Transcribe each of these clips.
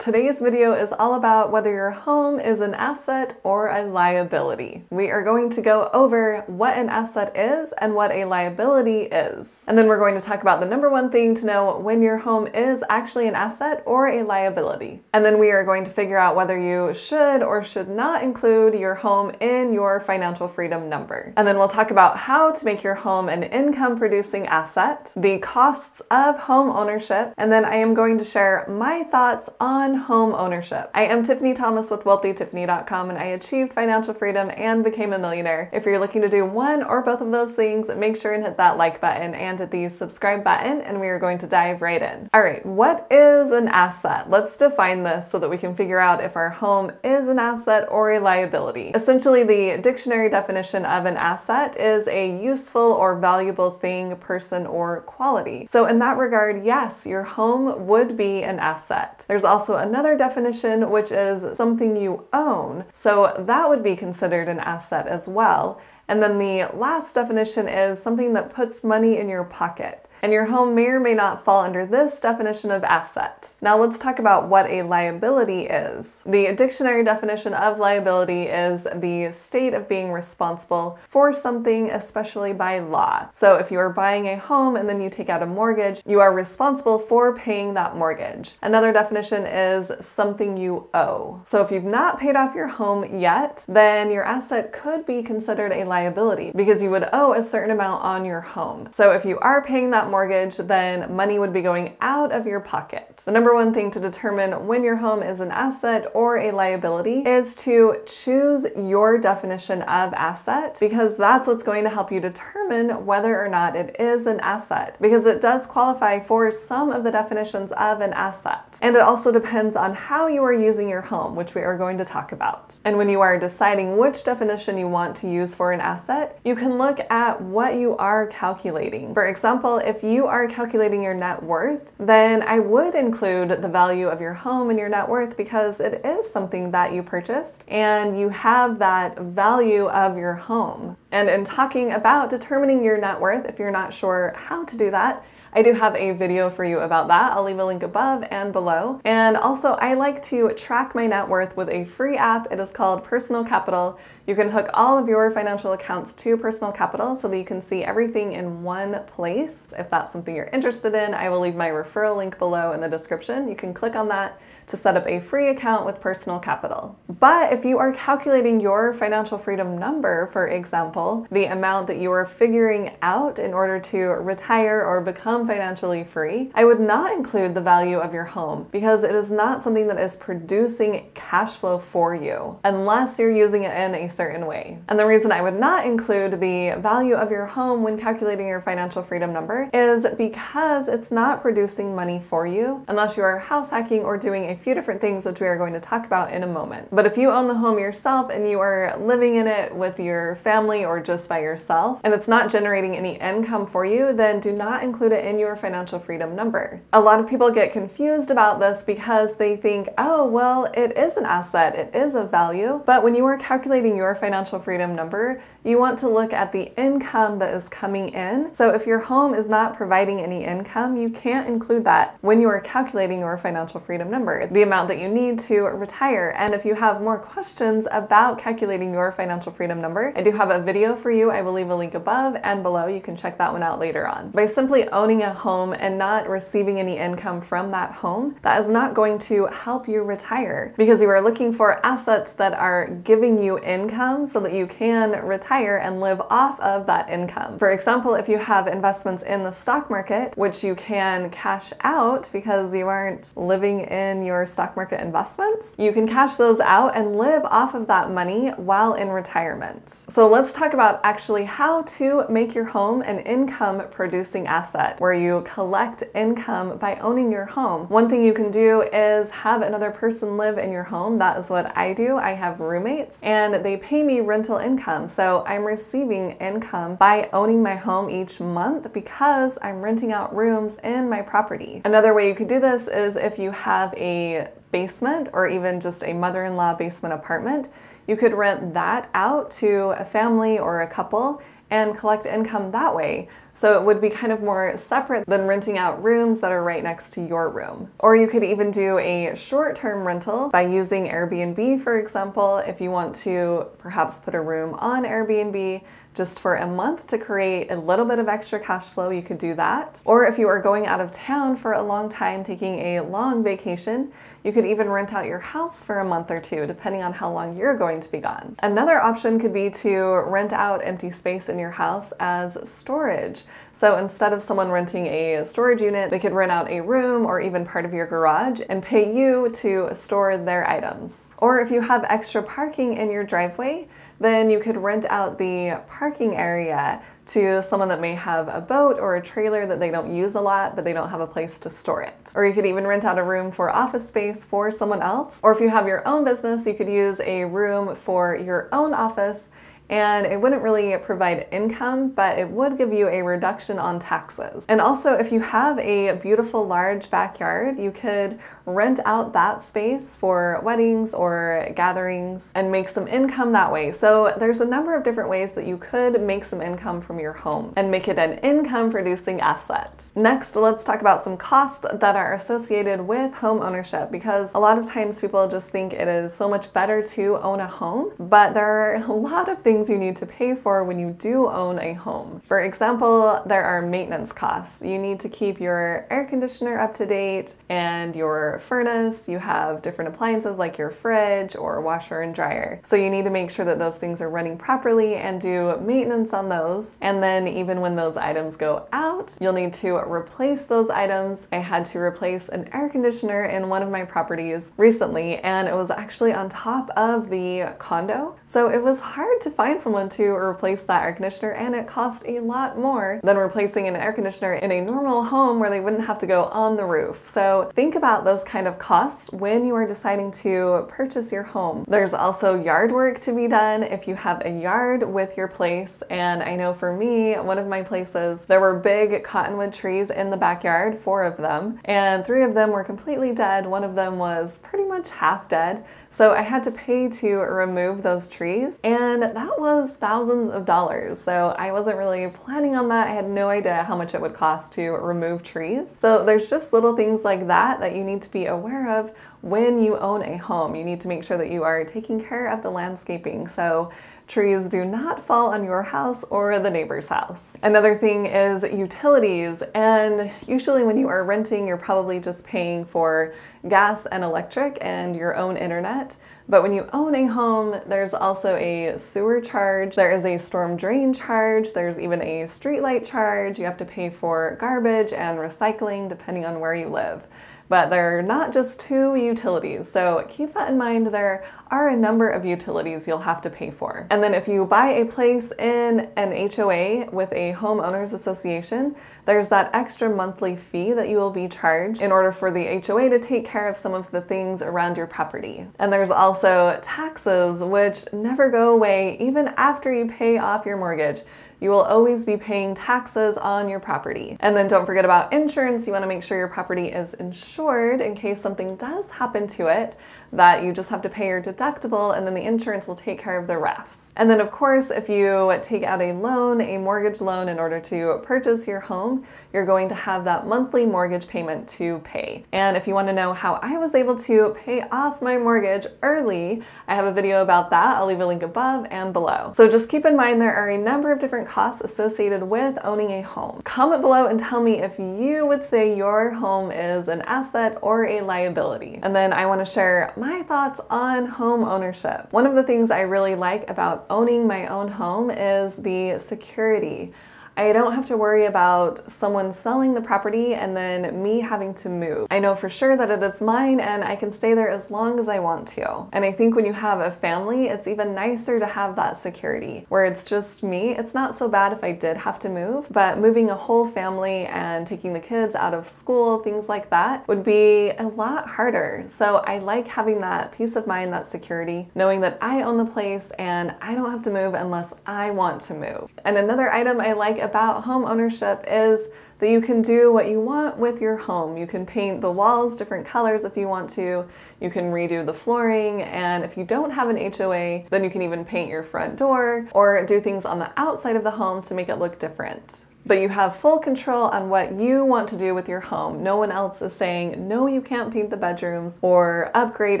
Today's video is all about whether your home is an asset or a liability. We are going to go over what an asset is and what a liability is. And then we're going to talk about the number one thing to know when your home is actually an asset or a liability. And then we are going to figure out whether you should or should not include your home in your financial freedom number. And then we'll talk about how to make your home an income producing asset, the costs of home ownership, and then I am going to share my thoughts on home ownership. I am Tiffany Thomas with WealthyTiffany.com, and I achieved financial freedom and became a millionaire. If you're looking to do one or both of those things, make sure and hit that like button and hit the subscribe button, and we are going to dive right in. All right, what is an asset? Let's define this so that we can figure out if our home is an asset or a liability. Essentially, the dictionary definition of an asset is a useful or valuable thing, person, or quality. So in that regard, yes, your home would be an asset. There's also another definition, which is something you own. So that would be considered an asset as well. And then the last definition is something that puts money in your pocket. And your home may or may not fall under this definition of asset. Now let's talk about what a liability is. The dictionary definition of liability is the state of being responsible for something, especially by law. So if you are buying a home and then you take out a mortgage, you are responsible for paying that mortgage. Another definition is something you owe. So if you've not paid off your home yet, then your asset could be considered a liability because you would owe a certain amount on your home. So if you are paying that mortgage, then money would be going out of your pocket. The number one thing to determine when your home is an asset or a liability is to choose your definition of asset, because that's what's going to help you determine whether or not it is an asset, because it does qualify for some of the definitions of an asset. And it also depends on how you are using your home, which we are going to talk about. And when you are deciding which definition you want to use for an asset, you can look at what you are calculating. For example, if you are calculating your net worth, then I would include the value of your home in your net worth because it is something that you purchased and you have that value of your home. And in talking about determining your net worth, if you're not sure how to do that, I do have a video for you about that. I'll leave a link above and below. And also, I like to track my net worth with a free app. It is called Personal Capital. You can hook all of your financial accounts to Personal Capital so that you can see everything in one place. If that's something you're interested in, I will leave my referral link below in the description. You can click on that to set up a free account with Personal Capital. But if you are calculating your financial freedom number, for example, the amount that you are figuring out in order to retire or become financially free, I would not include the value of your home because it is not something that is producing cash flow for you unless you're using it in a certain way. And the reason I would not include the value of your home when calculating your financial freedom number is because it's not producing money for you unless you are house hacking or doing a few different things, which we are going to talk about in a moment. But if you own the home yourself and you are living in it with your family or just by yourself, and it's not generating any income for you, then do not include it in your financial freedom number. A lot of people get confused about this because they think, oh, well, it is an asset, it is of value. But when you are calculating your financial freedom number, you want to look at the income that is coming in. So if your home is not providing any income, you can't include that when you are calculating your financial freedom number, the amount that you need to retire. And if you have more questions about calculating your financial freedom number, I do have a video for you. I will leave a link above and below. You can check that one out later on. By simply owning a home and not receiving any income from that home, that is not going to help you retire because you are looking for assets that are giving you income so that you can retire and live off of that income. For example, if you have investments in the stock market, which you can cash out because you aren't living in your stock market investments, you can cash those out and live off of that money while in retirement. So let's talk about actually how to make your home an income producing asset where you collect income by owning your home. One thing you can do is have another person live in your home. That is what I do. I have roommates and they pay me rental income. So I'm receiving income by owning my home each month because I'm renting out rooms in my property. Another way you could do this is if you have a basement or even just a mother-in-law basement apartment, you could rent that out to a family or a couple and collect income that way. So it would be kind of more separate than renting out rooms that are right next to your room. Or you could even do a short-term rental by using Airbnb, for example, if you want to perhaps put a room on Airbnb just for a month to create a little bit of extra cash flow, you could do that. Or if you are going out of town for a long time, taking a long vacation, you could even rent out your house for a month or two, depending on how long you're going to be gone. Another option could be to rent out empty space in your house as storage. So instead of someone renting a storage unit, they could rent out a room or even part of your garage and pay you to store their items. Or if you have extra parking in your driveway, then you could rent out the parking area to someone that may have a boat or a trailer that they don't use a lot, but they don't have a place to store it. Or you could even rent out a room for office space for someone else. Or if you have your own business, you could use a room for your own office, and it wouldn't really provide income, but it would give you a reduction on taxes. And also, if you have a beautiful large backyard, you could rent out that space for weddings or gatherings and make some income that way. So there's a number of different ways that you could make some income from your home and make it an income producing asset. Next, let's talk about some costs that are associated with home ownership, because a lot of times people just think it is so much better to own a home, but there are a lot of things you need to pay for when you do own a home. For example, there are maintenance costs. You need to keep your air conditioner up to date and your furnace. You have different appliances like your fridge or washer and dryer. So you need to make sure that those things are running properly and do maintenance on those. And then even when those items go out, you'll need to replace those items. I had to replace an air conditioner in one of my properties recently, and it was actually on top of the condo. So it was hard to find someone to replace that air conditioner, and it cost a lot more than replacing an air conditioner in a normal home where they wouldn't have to go on the roof. So think about those kind of costs when you are deciding to purchase your home. There's also yard work to be done if you have a yard with your place. And I know for me, one of my places, there were big cottonwood trees in the backyard, 4 of them, and 3 of them were completely dead. One of them was pretty much half dead. So I had to pay to remove those trees, and that was thousands of dollars. So I wasn't really planning on that. I had no idea how much it would cost to remove trees. So there's just little things like that that you need to be aware of when you own a home. You need to make sure that you are taking care of the landscaping, so trees do not fall on your house or the neighbor's house. Another thing is utilities, and usually when you are renting, you're probably just paying for gas and electric and your own internet. But when you own a home, there's also a sewer charge, there is a storm drain charge, there's even a streetlight charge. You have to pay for garbage and recycling depending on where you live. But they're not just 2 utilities, so keep that in mind. There are a number of utilities you'll have to pay for. And then if you buy a place in an HOA with a homeowners association, there's that extra monthly fee that you will be charged in order for the HOA to take care of some of the things around your property. And there's also taxes, which never go away even after you pay off your mortgage. You will always be paying taxes on your property. And then don't forget about insurance. You want to make sure your property is insured in case something does happen to it, that you just have to pay your deductible and then the insurance will take care of the rest. And then of course, if you take out a loan, a mortgage loan in order to purchase your home, you're going to have that monthly mortgage payment to pay. And if you want to know how I was able to pay off my mortgage early, I have a video about that. I'll leave a link above and below. So just keep in mind there are a number of different costs associated with owning a home. Comment below and tell me if you would say your home is an asset or a liability. And then I want to share my thoughts on home ownership. One of the things I really like about owning my own home is the security. I don't have to worry about someone selling the property and then me having to move. I know for sure that it is mine and I can stay there as long as I want to. And I think when you have a family, it's even nicer to have that security. Where it's just me, it's not so bad if I did have to move, but moving a whole family and taking the kids out of school, things like that, would be a lot harder. So I like having that peace of mind, that security, knowing that I own the place and I don't have to move unless I want to move. And another item I like about home ownership is that you can do what you want with your home. You can paint the walls different colors if you want to. You can redo the flooring, and if you don't have an HOA, then you can even paint your front door or do things on the outside of the home to make it look different. But you have full control on what you want to do with your home. No one else is saying, no, you can't paint the bedrooms or upgrade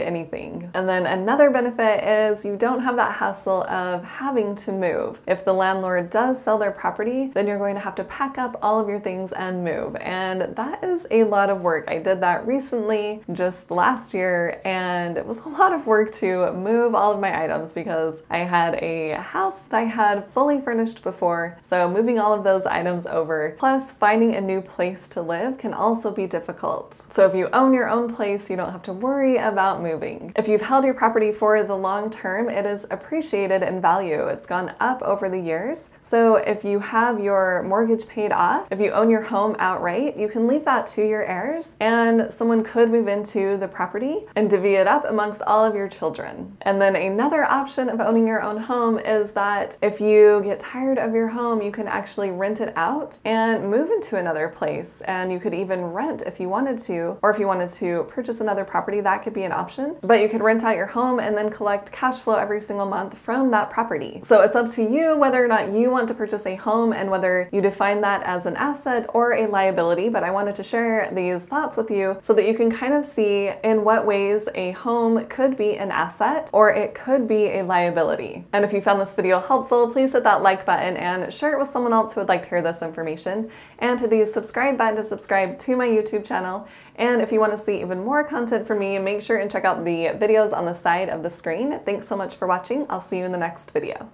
anything. And then another benefit is you don't have that hassle of having to move. If the landlord does sell their property, then you're going to have to pack up all of your things and move. And that is a lot of work. I did that recently, just last year, and it was a lot of work to move all of my items because I had a house that I had fully furnished before. So moving all of those items over, plus finding a new place to live can also be difficult. So if you own your own place, you don't have to worry about moving. If you've held your property for the long term, it is appreciated in value. It's gone up over the years. So if you have your mortgage paid off, if you own your home outright, you can leave that to your heirs, and someone could move into the property and divvy it up amongst all of your children. And then another option of owning your own home is that if you get tired of your home, you can actually rent it out and move into another place. And you could even rent if you wanted to, or if you wanted to purchase another property, that could be an option. But you could rent out your home and then collect cash flow every single month from that property. So it's up to you whether or not you want to purchase a home and whether you define that as an asset or a liability. But I wanted to share these thoughts with you so that you can kind of see in what ways a home could be an asset or it could be a liability. And if you found this video helpful, please hit that like button and share it with someone else who would like to hear this information, and hit the subscribe button to subscribe to my YouTube channel. And if you want to see even more content from me, make sure and check out the videos on the side of the screen. Thanks so much for watching. I'll see you in the next video.